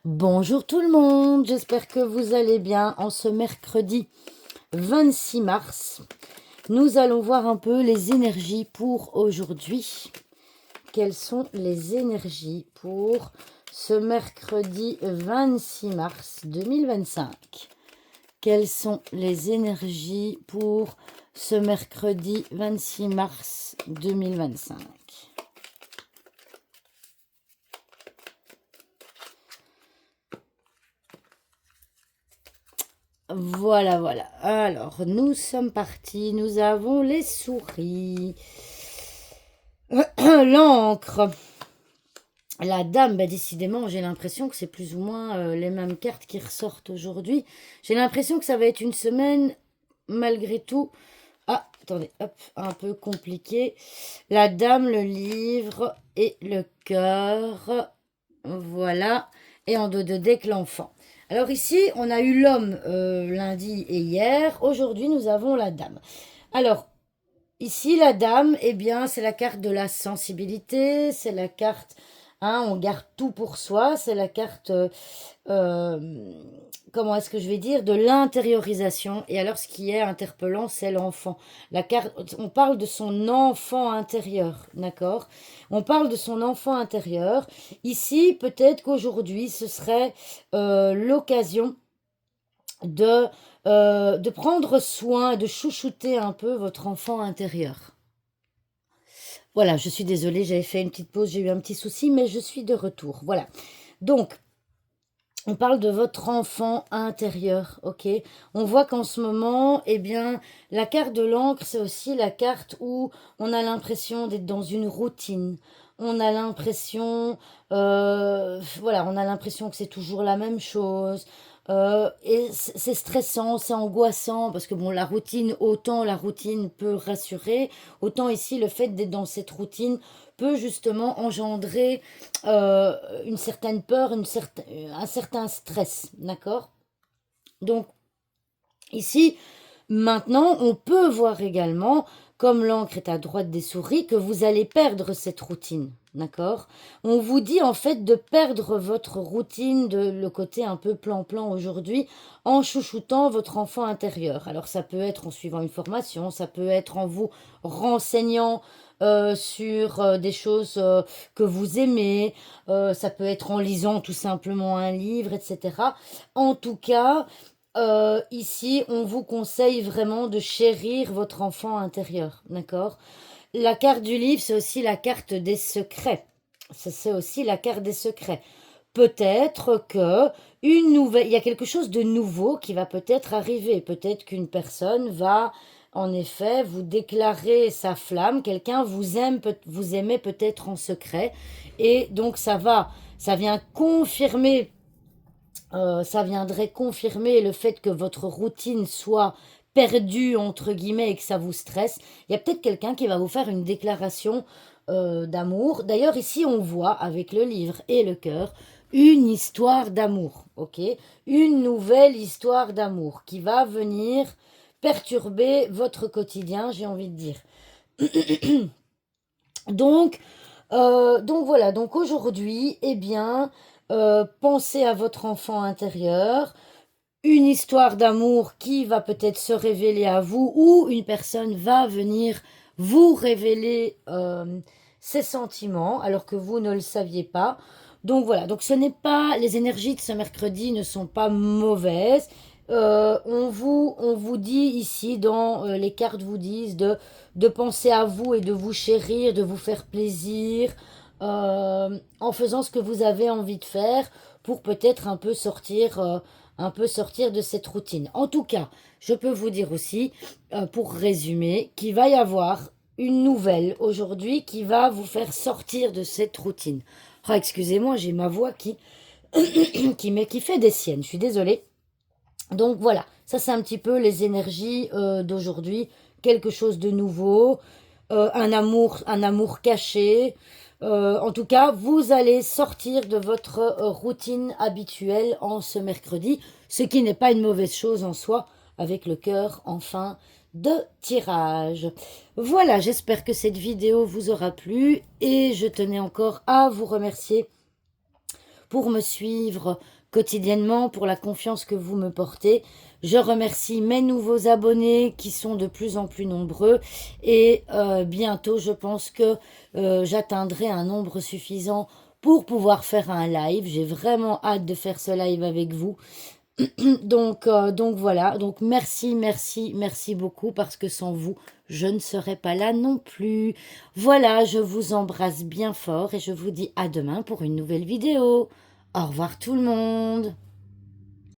Bonjour tout le monde, j'espère que vous allez bien. En ce mercredi 26 mars, nous allons voir un peu les énergies pour aujourd'hui. Quelles sont les énergies pour ce mercredi 26 mars 2025? Quelles sont les énergies pour ce mercredi 26 mars 2025? Voilà, voilà. Alors, nous sommes partis. Nous avons les souris. L'encre. La dame, bah décidément, j'ai l'impression que c'est plus ou moins les mêmes cartes qui ressortent aujourd'hui. J'ai l'impression que ça va être une semaine, malgré tout. Ah, attendez, hop, un peu compliqué. La dame, le livre et le cœur. Voilà. Et en dos de deck, l'enfant. Alors ici, on a eu l'homme lundi et hier. Aujourd'hui, nous avons la dame. Alors, ici, la dame, eh bien, c'est la carte de la sensibilité. C'est la carte, hein, on garde tout pour soi. C'est la carte euh, comment est-ce que je vais dire, de l'intériorisation. Et alors, ce qui est interpellant, c'est l'enfant. La carte, on parle de son enfant intérieur, d'accord? On parle de son enfant intérieur. Ici, peut-être qu'aujourd'hui, ce serait l'occasion de, de prendre soin, de chouchouter un peu votre enfant intérieur. Voilà, je suis désolée, j'avais fait une petite pause, j'ai eu un petit souci, mais je suis de retour. Voilà. Donc, on parle de votre enfant intérieur, ok? On voit qu'en ce moment, eh bien, la carte de l'encre, c'est aussi la carte où on a l'impression d'être dans une routine. On a l'impression, voilà, on a l'impression que c'est toujours la même chose. Et c'est stressant, c'est angoissant, parce que bon, la routine, autant la routine peut rassurer, autant ici, le fait d'être dans cette routine peut justement engendrer euh, une certaine peur, un certain stress, d'accord? Donc ici, maintenant, on peut voir également, comme l'encre est à droite des souris, que vous allez perdre cette routine, d'accord? On vous dit en fait de perdre votre routine, de le côté un peu plan-plan aujourd'hui, en chouchoutant votre enfant intérieur. Alors ça peut être en suivant une formation, ça peut être en vous renseignant sur des choses que vous aimez, ça peut être en lisant tout simplement un livre, etc. En tout cas, ici, on vous conseille vraiment de chérir votre enfant intérieur, d'accord? La carte du livre, c'est aussi la carte des secrets. C'est aussi la carte des secrets. Peut-être que il y a quelque chose de nouveau qui va peut-être arriver. Peut-être qu'une personne va, en effet, vous déclarer sa flamme. Quelqu'un vous aime, vous aimez peut-être en secret, et donc ça vient confirmer ça viendrait confirmer le fait que votre routine soit perdue, entre guillemets, et que ça vous stresse. Il y a peut-être quelqu'un qui va vous faire une déclaration d'amour. D'ailleurs, ici, on voit, avec le livre et le cœur, une histoire d'amour, ok? Une nouvelle histoire d'amour qui va venir perturber votre quotidien, j'ai envie de dire. Donc, donc voilà, donc aujourd'hui, eh bien, pensez à votre enfant intérieur, une histoire d'amour qui va peut-être se révéler à vous, ou une personne va venir vous révéler ses sentiments alors que vous ne le saviez pas. Donc voilà, donc ce n'est pas, les énergies de ce mercredi ne sont pas mauvaises. On vous dit ici, dans les cartes vous disent de penser à vous et de vous chérir, de vous faire plaisir, en faisant ce que vous avez envie de faire pour peut-être un peu sortir de cette routine. En tout cas, je peux vous dire aussi, pour résumer, qu'il va y avoir une nouvelle aujourd'hui qui va vous faire sortir de cette routine. Ah, excusez-moi, j'ai ma voix qui fait des siennes, je suis désolée. Donc voilà, ça c'est un petit peu les énergies d'aujourd'hui, quelque chose de nouveau, un amour caché. En tout cas, vous allez sortir de votre routine habituelle en ce mercredi, ce qui n'est pas une mauvaise chose en soi, avec le cœur en fin de tirage. Voilà, j'espère que cette vidéo vous aura plu et je tenais encore à vous remercier pour me suivre quotidiennement, pour la confiance que vous me portez. Je remercie mes nouveaux abonnés qui sont de plus en plus nombreux et bientôt je pense que j'atteindrai un nombre suffisant pour pouvoir faire un live. J'ai vraiment hâte de faire ce live avec vous. Donc voilà, donc merci beaucoup parce que sans vous, je ne serais pas là non plus. Voilà, je vous embrasse bien fort et je vous dis à demain pour une nouvelle vidéo. Au revoir tout le monde.